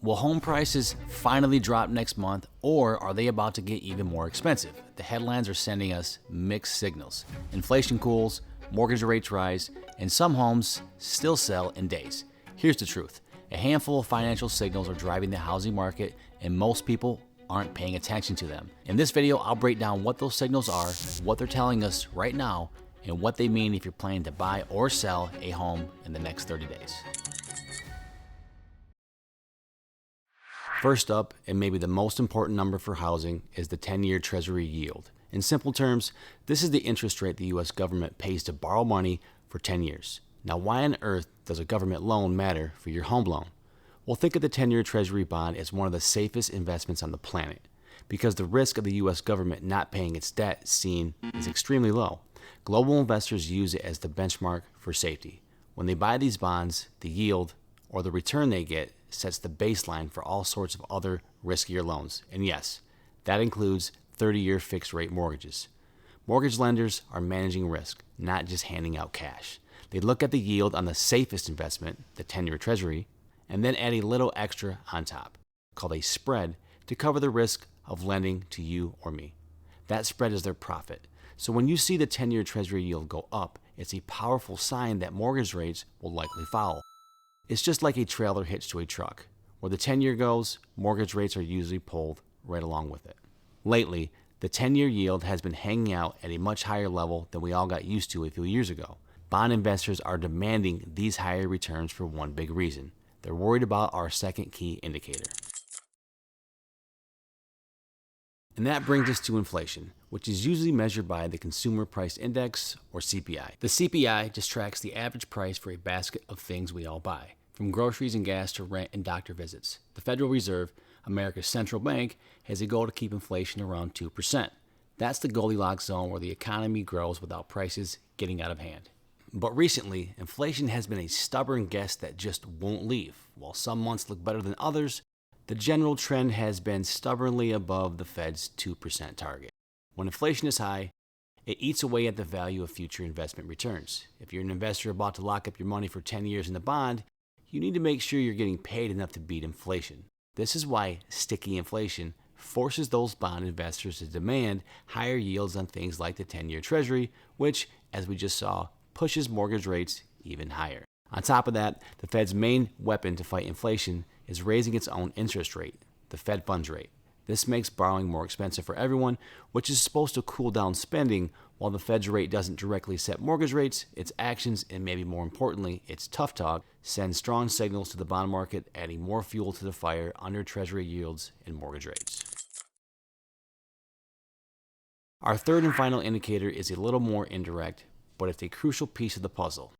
Will home prices finally drop next month, or are they about to get even more expensive? The headlines are sending us mixed signals. Inflation cools, mortgage rates rise, and some homes still sell in days. Here's the truth. A handful of financial signals are driving the housing market, and most people aren't paying attention to them. In this video, I'll break down what those signals are, what they're telling us right now, and what they mean if you're planning to buy or sell a home in the next 30 days. First up, and maybe the most important number for housing, is the 10-year Treasury yield. In simple terms, this is the interest rate the U.S. government pays to borrow money for 10 years. Now, why on earth does a government loan matter for your home loan? Well, think of the 10-year Treasury bond as one of the safest investments on the planet, because the risk of the U.S. government not paying its debt seen is extremely low. Global investors use it as the benchmark for safety. When they buy these bonds, the yield, or the return they get, sets the baseline for all sorts of other riskier loans. And yes, that includes 30-year fixed-rate mortgages. Mortgage lenders are managing risk, not just handing out cash. They look at the yield on the safest investment, the 10-year Treasury, and then add a little extra on top, called a spread, to cover the risk of lending to you or me. That spread is their profit. So when you see the 10-year Treasury yield go up, it's a powerful sign that mortgage rates will likely follow. It's just like a trailer hitched to a truck. Where the 10-year goes, mortgage rates are usually pulled right along with it. Lately, the 10-year yield has been hanging out at a much higher level than we all got used to a few years ago. Bond investors are demanding these higher returns for one big reason. They're worried about our second key indicator. And that brings us to inflation, which is usually measured by the Consumer Price Index, or CPI. The CPI just tracks the average price for a basket of things we all buy, from groceries and gas to rent and doctor visits. The Federal Reserve, America's central bank, has a goal to keep inflation around 2%. That's the Goldilocks zone where the economy grows without prices getting out of hand. But recently, inflation has been a stubborn guest that just won't leave. While some months look better than others, the general trend has been stubbornly above the Fed's 2% target. When inflation is high, it eats away at the value of future investment returns. If you're an investor about to lock up your money for 10 years in a bond, you need to make sure you're getting paid enough to beat inflation. This is why sticky inflation forces those bond investors to demand higher yields on things like the 10-year Treasury, which, as we just saw, pushes mortgage rates even higher. On top of that, the Fed's main weapon to fight inflation is raising its own interest rate, the Fed funds rate. This makes borrowing more expensive for everyone, which is supposed to cool down spending. While the Fed's rate doesn't directly set mortgage rates, its actions, and maybe more importantly, its tough talk, send strong signals to the bond market, adding more fuel to the fire under Treasury yields and mortgage rates. Our third and final indicator is a little more indirect, but it's a crucial piece of the puzzle: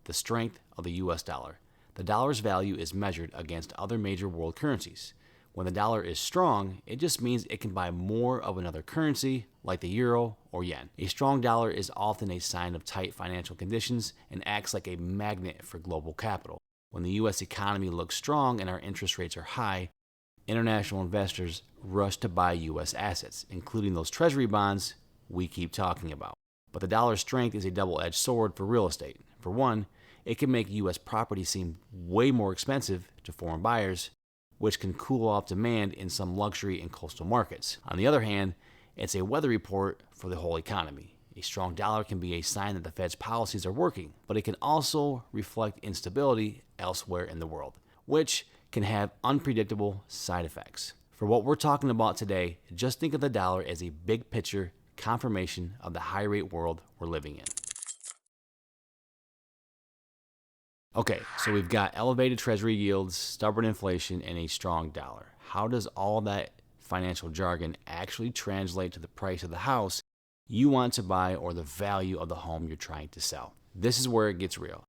the strength of the US dollar. The dollar's value is measured against other major world currencies. When the dollar is strong, it just means it can buy more of another currency, like the euro or yen. A strong dollar is often a sign of tight financial conditions and acts like a magnet for global capital. When the US economy looks strong and our interest rates are high, international investors rush to buy US assets, including those treasury bonds we keep talking about. But the dollar's strength is a double-edged sword for real estate. For one, it can make U.S. property seem way more expensive to foreign buyers, which can cool off demand in some luxury and coastal markets. On the other hand, it's a weather report for the whole economy. A strong dollar can be a sign that the Fed's policies are working, but it can also reflect instability elsewhere in the world, which can have unpredictable side effects. For what we're talking about today, just think of the dollar as a big picture confirmation of the high-rate world we're living in. Okay, so we've got elevated Treasury yields, stubborn inflation, and a strong dollar. How does all that financial jargon actually translate to the price of the house you want to buy or the value of the home you're trying to sell? This is where it gets real.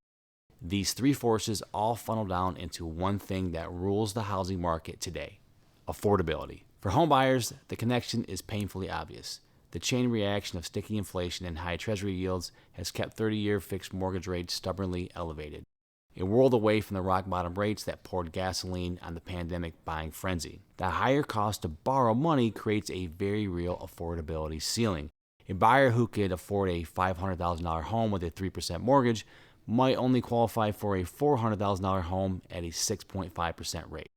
These three forces all funnel down into one thing that rules the housing market today: affordability. For home buyers, the connection is painfully obvious. The chain reaction of sticky inflation and high Treasury yields has kept 30-year fixed mortgage rates stubbornly elevated, a world away from the rock-bottom rates that poured gasoline on the pandemic buying frenzy. The higher cost to borrow money creates a very real affordability ceiling. A buyer who could afford a $500,000 home with a 3% mortgage might only qualify for a $400,000 home at a 6.5% rate.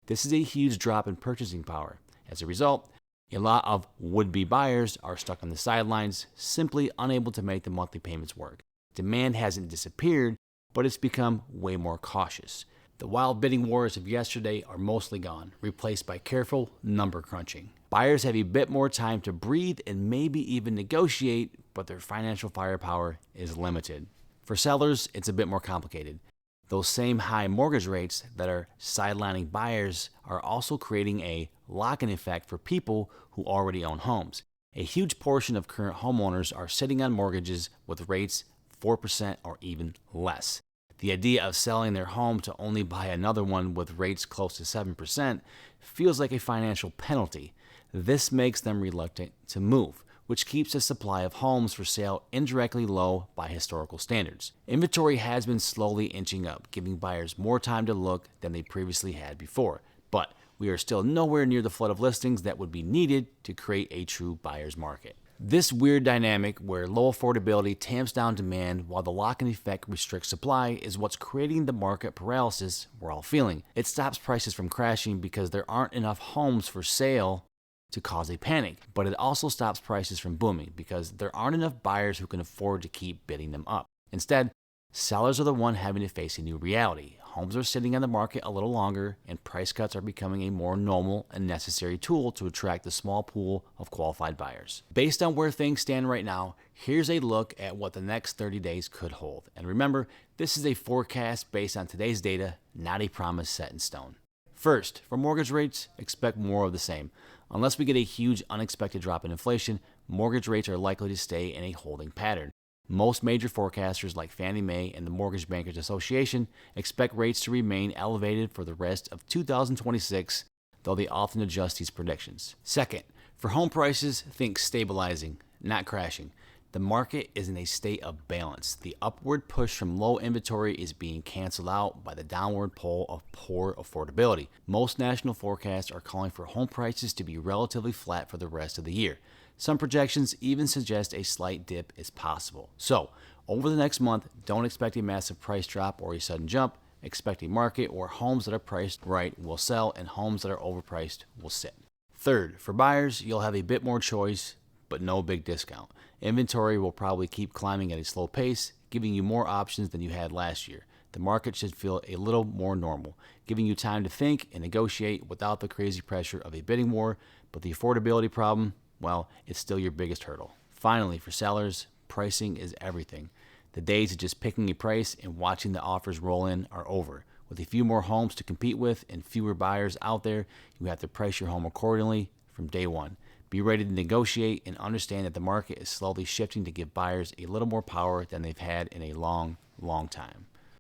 This is a huge drop in purchasing power. As a result, a lot of would-be buyers are stuck on the sidelines, simply unable to make the monthly payments work. Demand hasn't disappeared, but it's become way more cautious. The wild bidding wars of yesterday are mostly gone, replaced by careful number crunching. Buyers have a bit more time to breathe and maybe even negotiate, but their financial firepower is limited. For sellers, it's a bit more complicated. Those same high mortgage rates that are sidelining buyers are also creating a lock-in effect for people who already own homes. A huge portion of current homeowners are sitting on mortgages with rates 4% or even less. The idea of selling their home to only buy another one with rates close to 7% feels like a financial penalty. This makes them reluctant to move, which keeps the supply of homes for sale indirectly low by historical standards. Inventory has been slowly inching up, giving buyers more time to look than they previously had before. But we are still nowhere near the flood of listings that would be needed to create a true buyer's market. This weird dynamic where low affordability tamps down demand while the lock-in effect restricts supply is what's creating the market paralysis we're all feeling. It stops prices from crashing because there aren't enough homes for sale to cause a panic, but it also stops prices from booming because there aren't enough buyers who can afford to keep bidding them up. Instead, sellers are the one having to face a new reality. Homes are sitting on the market a little longer, and price cuts are becoming a more normal and necessary tool to attract the small pool of qualified buyers. Based on where things stand right now, here's a look at what the next 30 days could hold. And remember, this is a forecast based on today's data, not a promise set in stone. First, for mortgage rates, expect more of the same. Unless we get a huge unexpected drop in inflation, mortgage rates are likely to stay in a holding pattern. Most major forecasters like Fannie Mae and the Mortgage Bankers Association expect rates to remain elevated for the rest of 2026, though they often adjust these predictions. Second, for home prices, think stabilizing, not crashing. The market is in a state of balance. The upward push from low inventory is being canceled out by the downward pull of poor affordability. Most national forecasts are calling for home prices to be relatively flat for the rest of the year. Some projections even suggest a slight dip is possible. So, over the next month, don't expect a massive price drop or a sudden jump. Expect a market where homes that are priced right will sell and homes that are overpriced will sit. Third, for buyers, you'll have a bit more choice, but no big discount. Inventory will probably keep climbing at a slow pace, giving you more options than you had last year. The market should feel a little more normal, giving you time to think and negotiate without the crazy pressure of a bidding war, but the affordability problem, well, it's still your biggest hurdle. Finally, for sellers, pricing is everything. The days of just picking a price and watching the offers roll in are over. With a few more homes to compete with and fewer buyers out there, you have to price your home accordingly from day one. Be ready to negotiate and understand that the market is slowly shifting to give buyers a little more power than they've had in a long, long time.